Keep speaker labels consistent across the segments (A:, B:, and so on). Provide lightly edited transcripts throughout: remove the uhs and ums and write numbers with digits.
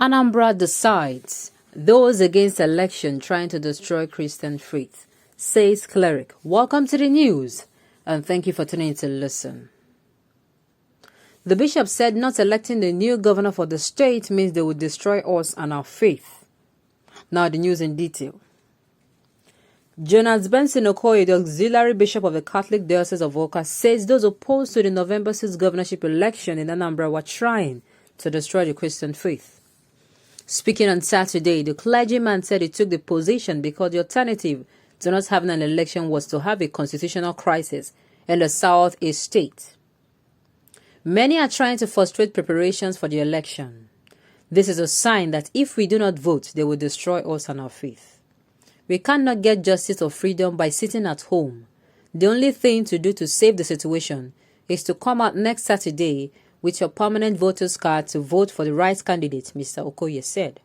A: Anambra decides. Those against election trying to destroy Christian faith, says cleric. Welcome to the news, and thank you for tuning in to listen. The bishop said not electing the new governor for the state means they will destroy us and our faith. Now the news in detail. Jonas Benson Okoye, the auxiliary bishop of the Catholic Diocese of Awka, says those opposed to the November 6 governorship election in Anambra were trying to destroy the Christian faith. Speaking on Saturday, the clergyman said he took the position because the alternative to not having an election was to have a constitutional crisis in the Southeast state. Many are trying to frustrate preparations for the election. This is a sign that if we do not vote, they will destroy us and our faith. We cannot get justice or freedom by sitting at home. The only thing to do to save the situation is to come out next Saturday with your permanent voter's card to vote for the right candidate, Mr. Okoye said.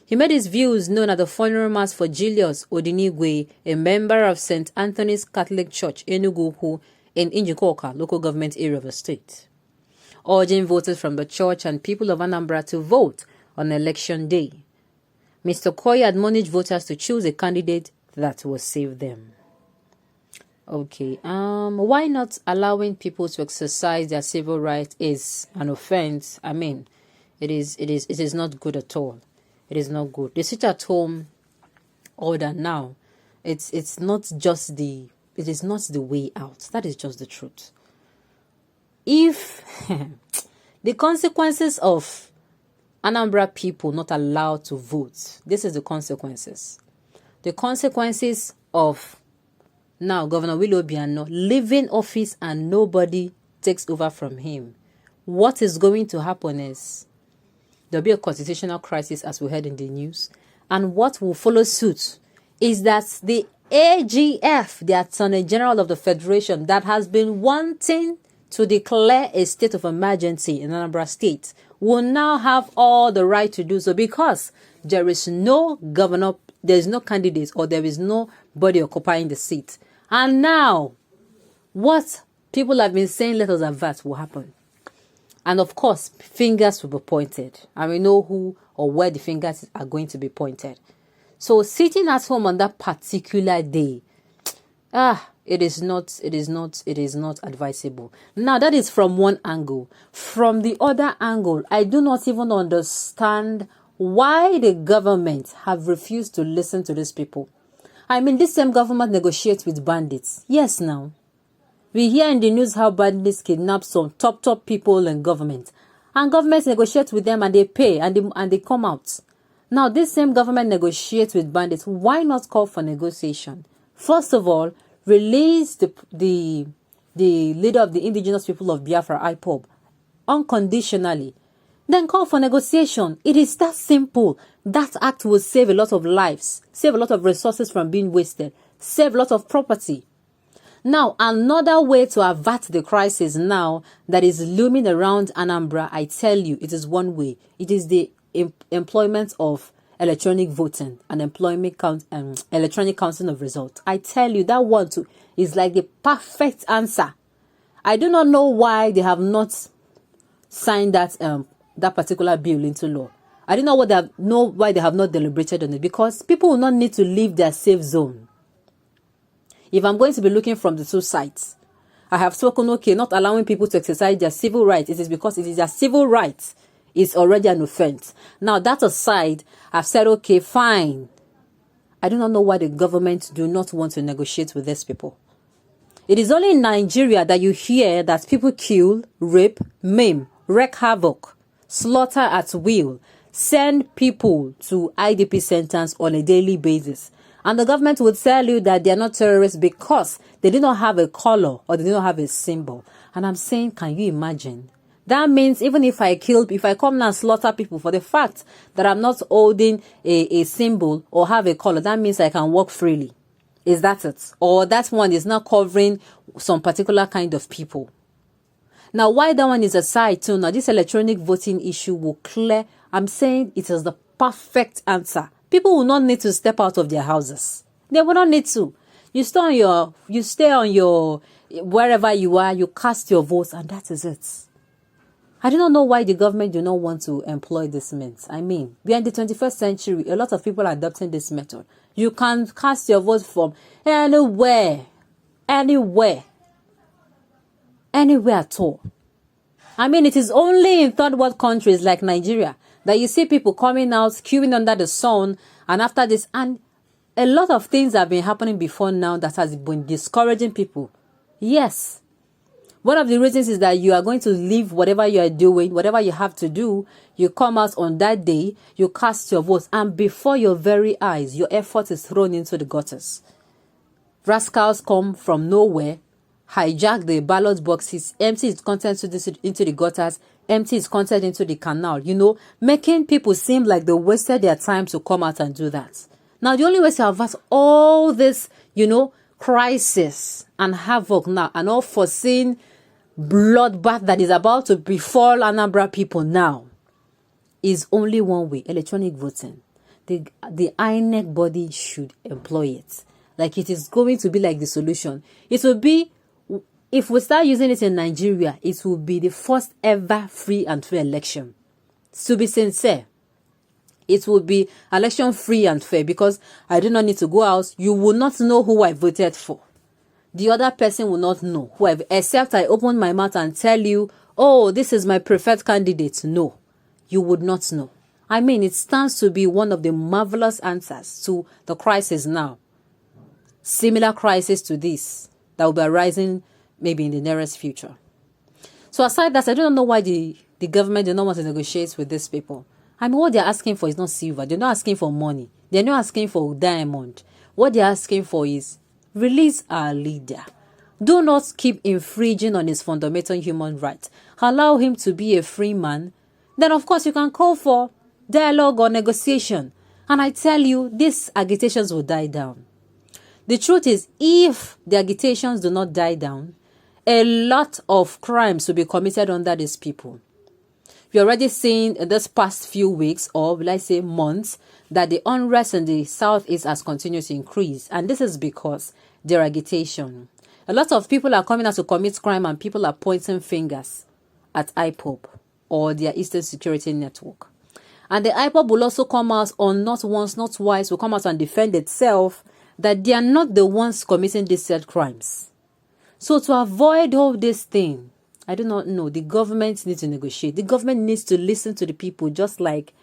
A: He made his views known at the funeral mass for Julius Odinigwe, a member of St. Anthony's Catholic Church, Enugu, in Njikoka, local government area of the state, urging voters from the church and people of Anambra to vote on election day. Mr. Okoye admonished voters to choose a candidate that will save them. Okay, why not allowing people to exercise their civil rights is an offense? I mean, it is not good at all. It is not good. The sit at home order now, it is not the way out. That is just the truth. If the consequences of Anambra people not allowed to vote, this is the consequences. The consequences of now Governor Willie Obiano leaving office and nobody takes over from him. What is going to happen is there'll be a constitutional crisis, as we heard in the news. And what will follow suit is that the AGF, the Attorney General of the Federation, that has been wanting to declare a state of emergency in Anambra State, will now have all the right to do so because there is no governor, there is no candidate, or there is nobody occupying the seat. And now, what people have been saying, let us avert, will happen. And of course, fingers will be pointed. And we know who or where the fingers are going to be pointed. So sitting at home on that particular day, it is not advisable. Now, that is from one angle. From the other angle, I do not even understand why the government have refused to listen to these people. I mean, this same government negotiates with bandits. Yes, now. We hear in the news how bandits kidnap some top people in government. And governments negotiate with them and they pay and they come out. Now, this same government negotiates with bandits. Why not call for negotiation? First of all, release the leader of the indigenous people of Biafra, Ipob, unconditionally. Then call for negotiation. It is that simple. That act will save a lot of lives, save a lot of resources from being wasted, save a lot of property. Now, another way to avert the crisis now that is looming around Anambra, I tell you, it is one way. It is the employment of electronic voting and electronic counting of results. I tell you, that one too is like the perfect answer. I do not know why they have not signed that particular bill into law. I don't know why they have not deliberated on it, because people will not need to leave their safe zone. If I'm going to be looking from the two sides, I have spoken, okay, not allowing people to exercise their civil rights. It is because it is their civil rights. It's already an offense. Now, that aside, I've said, okay, fine. I do not know why the government do not want to negotiate with these people. It is only in Nigeria that you hear that people kill, rape, maim, wreak havoc, slaughter at will, send people to IDP centers on a daily basis. And the government would tell you that they are not terrorists because they do not have a color or they do not have a symbol. And I'm saying, can you imagine? That means even if I come and slaughter people for the fact that I'm not holding a symbol or have a color, that means I can walk freely. Is that it? Or that one is not covering some particular kind of people. Now, why that one is aside too, now this electronic voting issue will clear. I'm saying it is the perfect answer. People will not need to step out of their houses. They will not need to. You stay on your wherever you are, you cast your votes, and that is it. I do not know why the government do not want to employ this means. I mean, we are in the 21st century. A lot of people are adopting this method. You can cast your vote from anywhere at all. I mean, it is only in third world countries like Nigeria that you see people coming out, queuing under the sun, and after this, and a lot of things have been happening before now that has been discouraging people. Yes. One of the reasons is that you are going to leave whatever you are doing, whatever you have to do. You come out on that day, you cast your votes, and before your very eyes, your effort is thrown into the gutters. Rascals come from nowhere, hijack the ballot boxes, empty its contents into the gutters, empty its content into the canal, making people seem like they wasted their time to come out and do that. Now, the only way to avert all this, crisis and havoc now, and all foreseen bloodbath that is about to befall Anambra people now, is only one way: electronic voting. The INEC body should employ it. Like, it is going to be like the solution. It will be, if we start using it in Nigeria, it will be the first ever free and fair election. To be sincere, it will be election free and fair, because I do not need to go out. You will not know who I voted for. The other person will not know who except I open my mouth and tell you, oh, this is my preferred candidate. No, you would not know. I mean, it stands to be one of the marvelous answers to the crisis now. Similar crisis to this that will be arising maybe in the nearest future. So aside that, I don't know why the government do not want to negotiate with these people. I mean, what they're asking for is not silver. They're not asking for money. They're not asking for diamond. What they're asking for is release our leader. Do not keep infringing on his fundamental human rights. Allow him to be a free man. Then, of course, you can call for dialogue or negotiation. And I tell you, these agitations will die down. The truth is, if the agitations do not die down, a lot of crimes will be committed under these people. We're already seeing in this past few weeks, or will I say months, that the unrest in the southeast has continued to increase. And this is because their agitation. A lot of people are coming out to commit crime, and people are pointing fingers at Ipob or their Eastern Security Network. And the Ipob will also come out on not once, not twice, will come out and defend itself that they are not the ones committing these said crimes. So to avoid all this thing, I do not know, the government needs to negotiate. The government needs to listen to the people, just like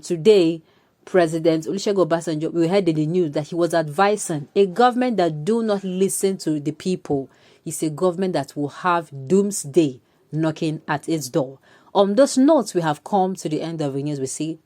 A: today, President Olusegun Obasanjo, we heard in the news that he was advising a government that do not listen to the people is a government that will have doomsday knocking at its door. On those notes, we have come to the end of the news. We see